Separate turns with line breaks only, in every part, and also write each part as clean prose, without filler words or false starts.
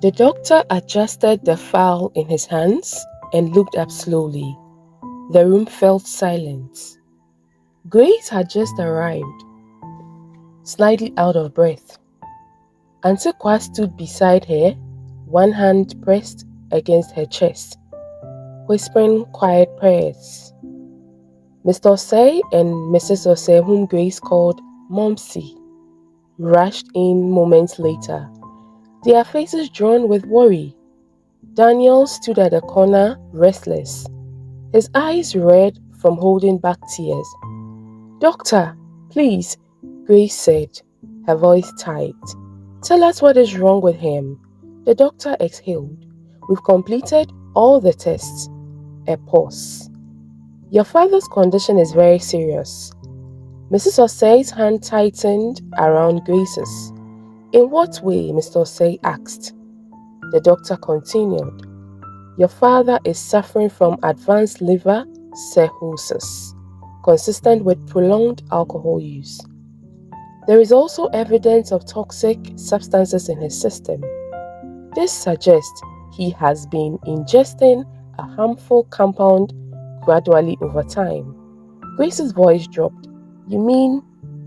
The doctor adjusted the file in his hands and looked up slowly. The room felt silent. Grace had just arrived, slightly out of breath. Antiqua stood beside her, one hand pressed against her chest, whispering quiet prayers. Mr. Osei and Mrs. Osei, whom Grace called Momsy, rushed in moments later, their faces drawn with worry. Daniel stood at the corner, restless, his eyes red from holding back tears. "Doctor, please," Grace said, her voice tight. "Tell us what is wrong with him." The doctor exhaled. "We've completed all the tests." A pause. "Your father's condition is very serious." Mrs. Osei's hand tightened around Grace's. "In what way?" Mr. Osei asked. The doctor continued. "Your father is suffering from advanced liver cirrhosis, consistent with prolonged alcohol use. There is also evidence of toxic substances in his system. This suggests he has been ingesting a harmful compound gradually over time." Grace's voice dropped. "You mean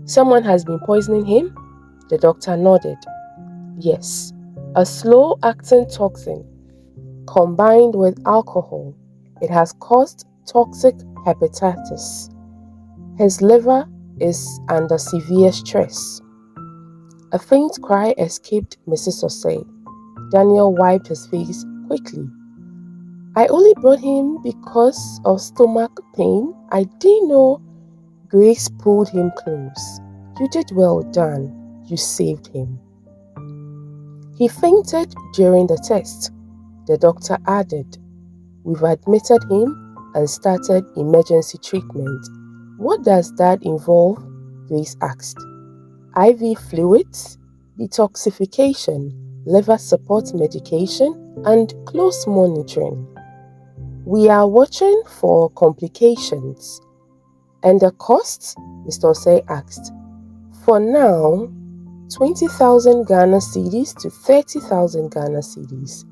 someone has been poisoning him?" The doctor nodded. "Yes, a slow-acting toxin combined with alcohol. It has caused toxic hepatitis. His liver is under severe stress." A faint cry escaped Mrs. Osei. Daniel wiped his face quickly. "I only brought him because of stomach pain. I didn't know." Grace pulled him close. "You did well, Dan. You saved him." "He fainted during the test," the doctor added. "We've admitted him and started emergency treatment." "What does that involve?" Grace asked. "IV fluids, detoxification, liver support medication, and close monitoring. We are watching for complications." "And the cost?" Mr. Osei asked. "For now, 20,000 Ghana cedis to 30,000 Ghana cedis.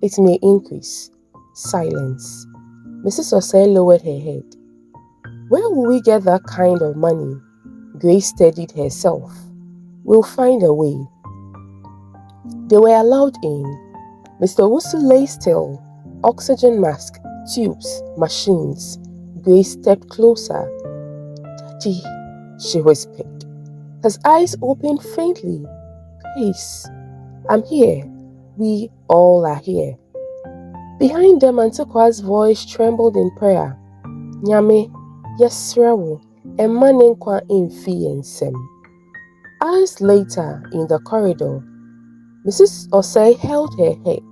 It may increase." Silence. Mrs. Osei lowered her head. "Where will we get that kind of money?" Grace steadied herself. "We'll find a way." They were allowed in. Mr. Wusu lay still. Oxygen mask, tubes, machines. Grace stepped closer. "Daddy," she whispered. His eyes opened faintly. "Grace, I'm here. We all are here." Behind them, Antiqua's voice trembled in prayer. "Nyame, yesrewo, emma nenkwa emfi ensem." Hours later, in the corridor, Mrs. Osei held her head.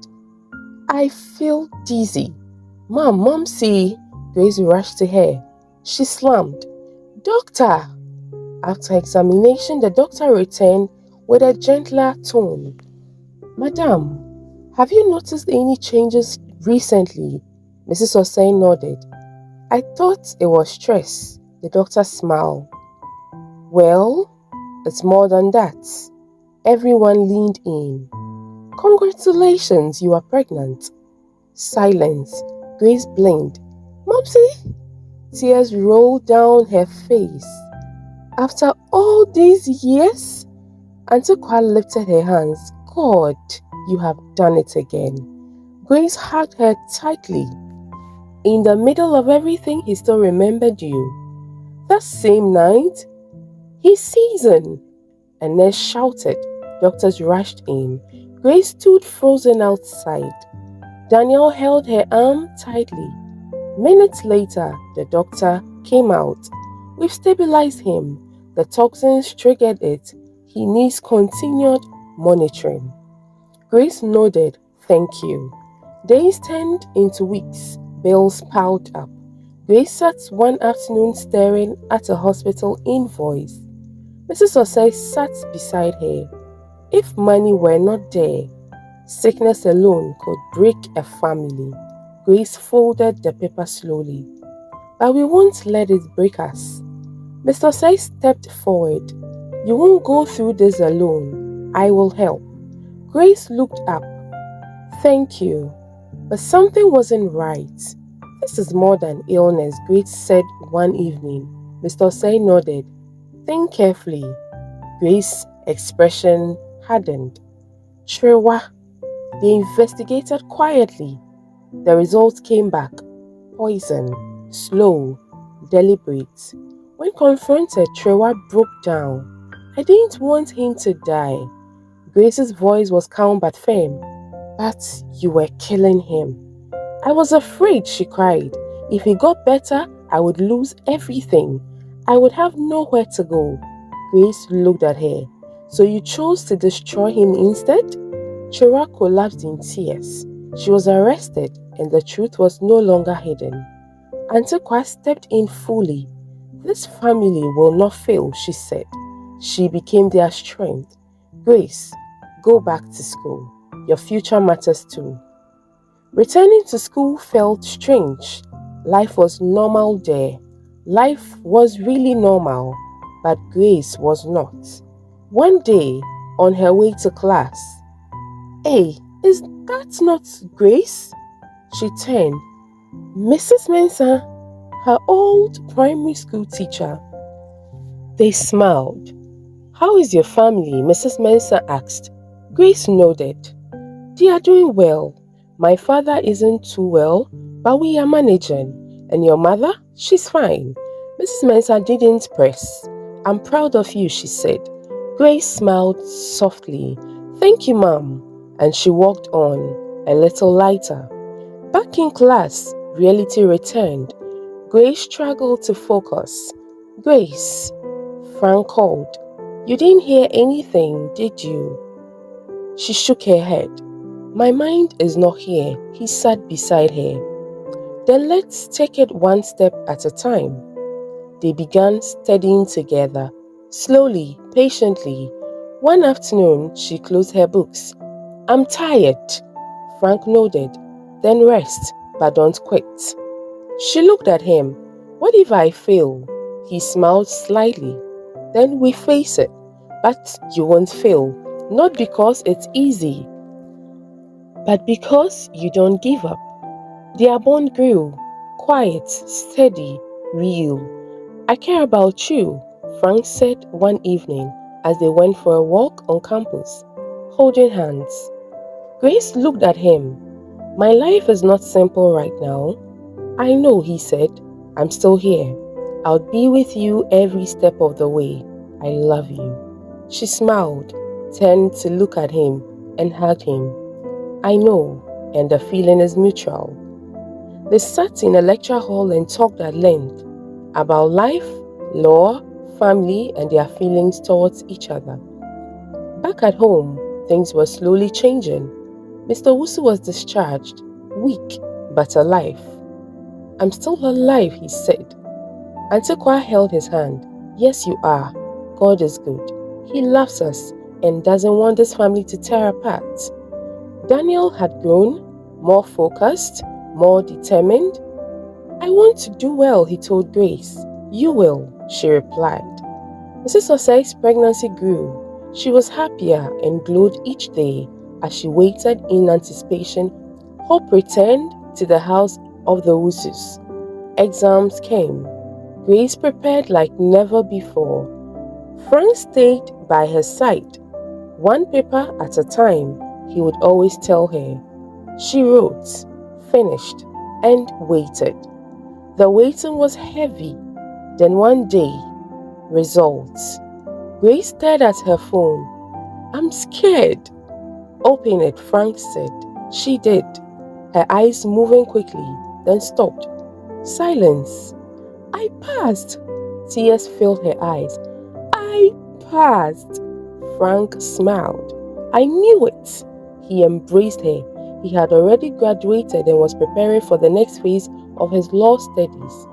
"I feel dizzy." Mom, see." Grace rushed to her. She slammed. "Doctor!" After examination, the doctor returned with a gentler tone. "Madam, have you noticed any changes recently?" Mrs. Osei nodded. "I thought it was stress." The doctor smiled. "Well, it's more than that." Everyone leaned in. "Congratulations, you are pregnant." Silence. Grace blinked. "Mopsy?" Tears rolled down her face. "After all these years?" Antiqua lifted her hands. "God, you have done it again." Grace hugged her tightly. "In the middle of everything, he still remembered you." That same night, "He's seasoned!" A nurse shouted. Doctors rushed in. Grace stood frozen outside. Daniel held her arm tightly. Minutes later, the doctor came out. "We've stabilized him. The toxins triggered it. He needs continued monitoring." Grace nodded. "Thank you." Days turned into weeks. Bills piled up. Grace sat one afternoon staring at a hospital invoice. Mrs. Osei sat beside her. If money were not there, sickness alone could break a family. Grace folded the paper slowly. "But we won't let it break us." Mr. Osei stepped forward. "You won't go through this alone. I will help." Grace looked up. Thank you. But something wasn't right. This is more than illness, Grace said one evening. Mr. Osei nodded. Think carefully. Grace's expression hardened. Trewa. They investigated quietly. The results came back. Poison. Slow. Deliberate. When confronted, Trewa broke down. I didn't want him to die. Grace's voice was calm but firm. But you were killing him. I was afraid, she cried. If he got better, I would lose everything. I would have nowhere to go. Grace looked at her. So you chose to destroy him instead? Chira collapsed in tears. She was arrested and the truth was no longer hidden. Antiqua stepped in fully. This family will not fail, she said. She became their strength. Grace, go back to school. Your future matters too. Returning to school felt strange. Life was normal there. Life was really normal, but Grace was not. One day, on her way to class, "Hey, is that not Grace?" She turned. Mrs. Mensah, her old primary school teacher. They smiled. "How is your family?" Mrs. Mensah asked. Grace nodded. "They are doing well. My father isn't too well, but we are managing. And your mother? She's fine." Mrs. Mensah didn't press. "I'm proud of you," she said. Grace smiled softly. "Thank you, Mom." And she walked on, a little lighter. Back in class, reality returned. Grace struggled to focus. "Grace," Frank called. "You didn't hear anything, did you?" She shook her head. "My mind is not here." He sat beside her. "Then let's take it one step at a time." They began studying together, slowly, patiently. One afternoon, she closed her books. "I'm tired." Frank nodded. "Then rest, but don't quit." She looked at him. "What if I fail?" He smiled slightly. "Then we face it. But you won't fail, not because it's easy, but because you don't give up." Their bond grew, quiet, steady, real. "I care about you," Frank said one evening as they went for a walk on campus, holding hands. Grace looked at him. "My life is not simple right now." "I know," he said. "I'm still here. I'll be with you every step of the way. I love you." She smiled, turned to look at him, and hugged him. "I know, and the feeling is mutual." They sat in a lecture hall and talked at length about life, law, family, and their feelings towards each other. Back at home, things were slowly changing. Mr. Wusu was discharged, weak but alive. "I'm still alive," he said. Antiqua held his hand. "Yes, you are. God is good. He loves us and doesn't want this family to tear apart." Daniel had grown, more focused, more determined. "I want to do well," he told Grace. "You will," she replied. Mrs. Osei's pregnancy grew. She was happier and glowed each day as she waited in anticipation. Hope returned to the house of the Wusus. Exams came. Grace prepared like never before. Frank stayed by her side. One paper at a time, he would always tell her. She wrote, finished, and waited. The waiting was heavy. Then one day, results. Grace stared at her phone. "I'm scared." "Open it," Frank said. She did, her eyes moving quickly, then stopped. Silence. "I passed." Tears filled her eyes. "I passed." Frank smiled. "I knew it." He embraced her. He had already graduated and was preparing for the next phase of his law studies.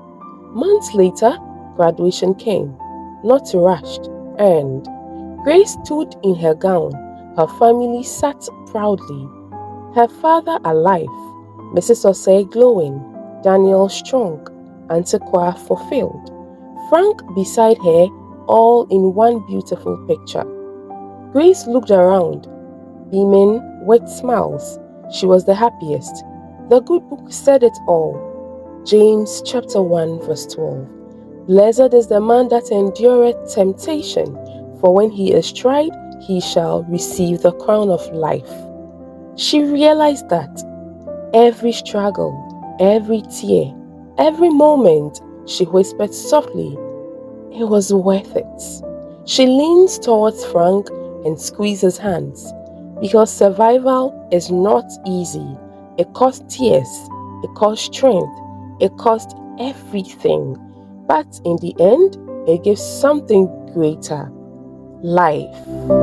Months later, graduation came. Not rushed, earned. Grace stood in her gown. Her family sat proudly. Her father alive, Mrs. Osei glowing, Daniel strong, Antiqua fulfilled, Frank beside her, all in one beautiful picture. Grace looked around, beaming with smiles. she was the happiest. The good book said it all. James chapter 1 verse 12. Blessed is the man that endureth temptation, for when he is tried, he shall receive the crown of life. She realized that every struggle, every tear, every moment, she whispered softly, it was worth it. She leans towards Frank and squeezes hands because survival is not easy. It costs tears, it costs strength, it costs everything. But in the end, it gives something greater: life.